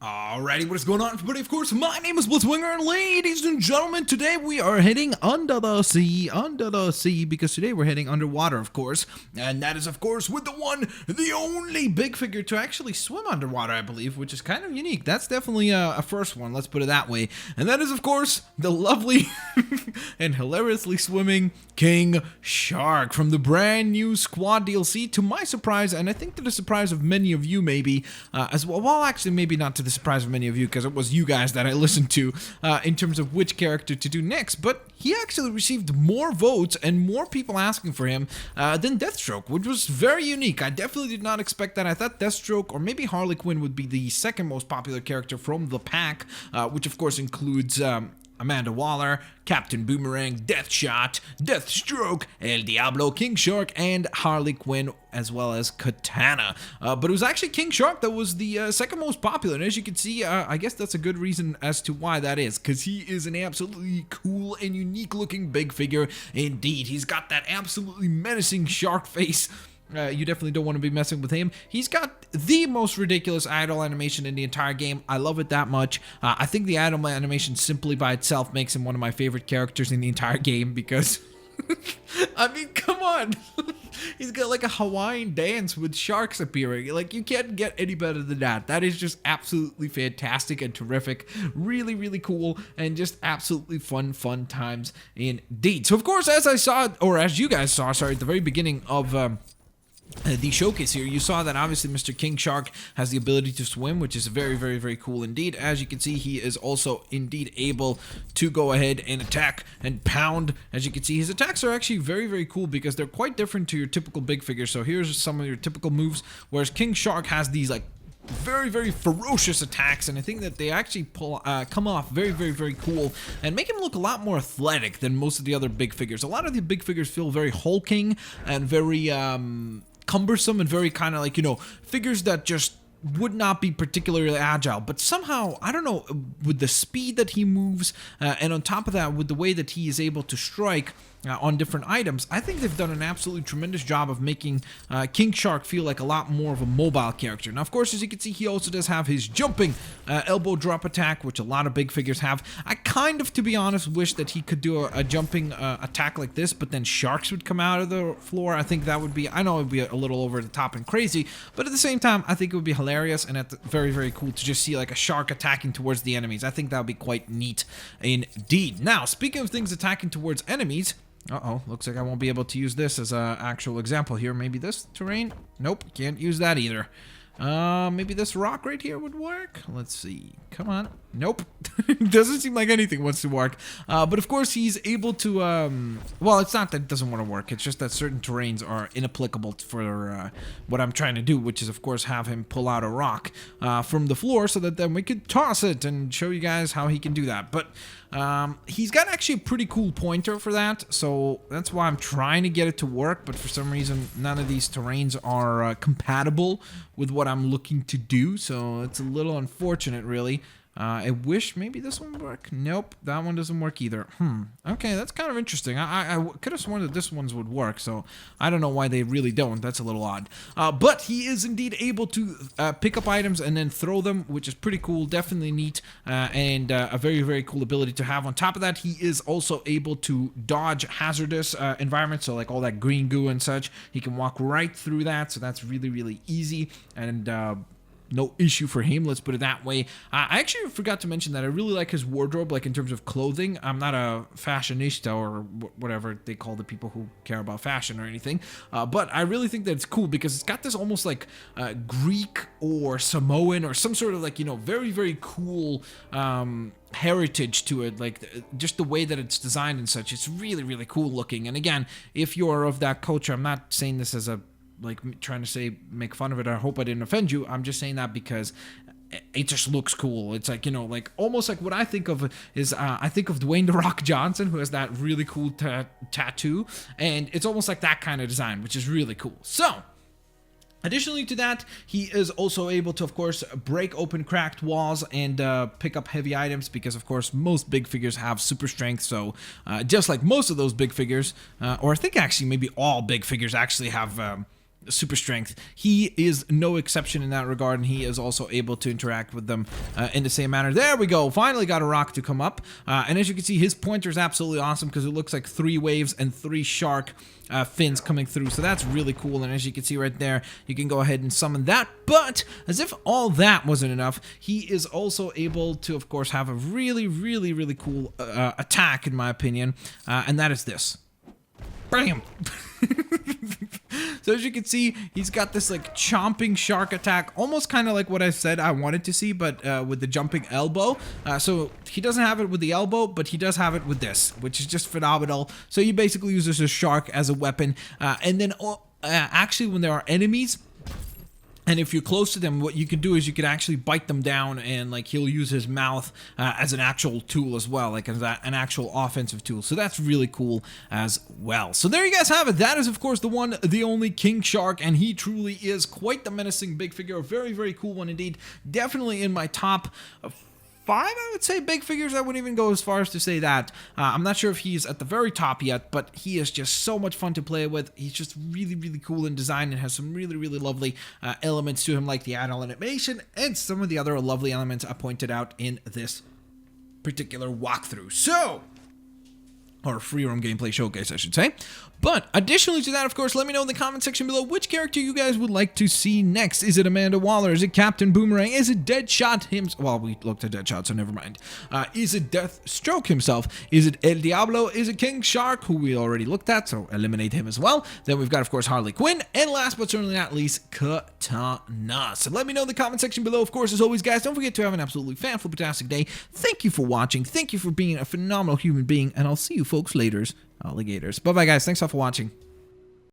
Alrighty, what is going on, everybody? Of course, my name is Blitzwinger, and ladies and gentlemen, today we are heading under the sea, because today we're heading underwater, of course, and that is, of course, with the one, the only big figure to actually swim underwater, I believe, which is kind of unique. That's definitely a first one, let's put it that way, and that is, of course, the lovely and hilariously swimming King Shark from the brand new Squad DLC, to my surprise, and I think to the surprise of many of you, maybe, as well, actually, maybe not to the surprise of many of you, because it was you guys that I listened to in terms of which character to do next, but he actually received more votes and more people asking for him than Deathstroke, which was very unique. I definitely did not expect that. I thought Deathstroke or maybe Harley Quinn would be the second most popular character from the pack, which of course includes Amanda Waller, Captain Boomerang, Deathshot, Deathstroke, El Diablo, King Shark, and Harley Quinn, as well as Katana. But it was actually King Shark that was the second most popular, and as you can see, I guess that's a good reason as to why that is, because he is an absolutely cool and unique looking big figure indeed. He's got that absolutely menacing shark face. You definitely don't want to be messing with him. He's got the most ridiculous idle animation in the entire game. I love it that much. I think the idle animation simply by itself makes him one of my favorite characters in the entire game because, I mean, come on. He's got like a Hawaiian dance with sharks appearing. Like, you can't get any better than that. That is just absolutely fantastic and terrific. Really, really cool and just absolutely fun times indeed. So, of course, as I saw, or as you guys saw, sorry, at the very beginning of the showcase here, you saw that obviously Mr. King Shark has the ability to swim, which is very cool indeed. As you can see, he is also indeed able to go ahead and attack and pound. As you can see, his attacks are actually very cool because they're quite different to your typical big figures. So here's some of your typical moves, whereas King Shark has these like very ferocious attacks, and I think that they actually come off very cool and make him look a lot more athletic than most of the other big figures. A lot of the big figures feel very hulking and very cumbersome and very kind of like, you know, figures that just would not be particularly agile, but somehow, I don't know, with the speed that he moves, and on top of that, with the way that he is able to strike on different items, I think they've done an absolutely tremendous job of making King Shark feel like a lot more of a mobile character. Now, of course, as you can see, he also does have his jumping elbow drop attack, which a lot of big figures have. I kind of, to be honest, wish that he could do a jumping attack like this, but then sharks would come out of the floor. I think that would be, I know it would be a little over the top and crazy, but at the same time, I think it would be hilarious and very cool to just see like a shark attacking towards the enemies. I think that would be quite neat indeed. Now, speaking of things attacking towards enemies, looks like I won't be able to use this as an actual example here. Maybe this terrain? Nope, can't use that either. Maybe this rock right here would work? Let's see. Come on. Nope. Doesn't seem like anything wants to work. But of course he's able to, well, it's not that it doesn't want to work. It's just that certain terrains are inapplicable for what I'm trying to do, which is, of course, have him pull out a rock from the floor so that then we could toss it and show you guys how he can do that. But he's got actually a pretty cool pointer for that, so that's why I'm trying to get it to work, but for some reason none of these terrains are compatible with what I'm looking to do, so it's a little unfortunate, really. I wish maybe this one would work. Nope, that one doesn't work either. Okay, that's kind of interesting. I could have sworn that this ones would work, so I don't know why they really don't. That's a little odd. But he is indeed able to pick up items and then throw them, which is pretty cool, definitely neat, and a very cool ability to have. On top of that, he is also able to dodge hazardous environments, so like all that green goo and such. He can walk right through that, so that's really easy, and no issue for him, let's put it that way. I actually forgot to mention that I really like his wardrobe, like in terms of clothing. I'm not a fashionista or whatever they call the people who care about fashion or anything, but I really think that it's cool because it's got this almost like Greek or Samoan or some sort of like, you know, very cool heritage to it, like just the way that it's designed and such. It's really cool looking. And again, if you're of that culture, I'm not saying this as a like trying to say make fun of it. I hope I didn't offend you. I'm just saying that because it just looks cool. It's like, you know, like almost like what I think of is I think of Dwayne "The Rock" Johnson, who has that really cool tattoo, and it's almost like that kind of design, which is really cool. So additionally to that, he is also able to, of course, break open cracked walls and pick up heavy items because, of course, most big figures have super strength. So just like most of those big figures, or I think actually maybe all big figures actually have super strength. He is no exception in that regard, and he is also able to interact with them in the same manner. There we go. Finally got a rock to come up. And as you can see, his pointer is absolutely awesome because it looks like 3 waves and 3 shark fins coming through. So that's really cool. And as you can see right there, you can go ahead and summon that. But as if all that wasn't enough, he is also able to, of course, have a really, really, really cool attack, in my opinion. And that is this. Bam! So as you can see, he's got this like chomping shark attack, almost kind of like what I said I wanted to see, but with the jumping elbow. So he doesn't have it with the elbow, but he does have it with this, which is just phenomenal. So he basically uses a shark as a weapon. And then actually when there are enemies, and if you're close to them, what you can do is you can actually bite them down, and like he'll use his mouth as an actual tool as well, like as an actual offensive tool. So that's really cool as well. So there you guys have it. That is, of course, the one, the only King Shark, and he truly is quite the menacing big figure. A very, very cool one indeed. Definitely in my top 5, I would say, big figures. I wouldn't even go as far as to say that. I'm not sure if he's at the very top yet, but he is just so much fun to play with. He's just really, really cool in design and has some really, really lovely elements to him, like the add-on animation and some of the other lovely elements I pointed out in this particular walkthrough. So, or free roam gameplay showcase, I should say. But additionally to that, of course, let me know in the comment section below which character you guys would like to see next. Is it Amanda Waller? Is it Captain Boomerang? Is it Deadshot himself? Well, we looked at Deadshot, so never mind. Is it Deathstroke himself? Is it El Diablo? Is it King Shark, who we already looked at, so eliminate him as well. Then we've got, of course, Harley Quinn. And last but certainly not least, Katana. So let me know in the comment section below. Of course, as always, guys, don't forget to have an absolutely fan-fantastic day. Thank you for watching. Thank you for being a phenomenal human being. And I'll see you folks later. Alligators. Bye-bye, guys. Thanks all for watching.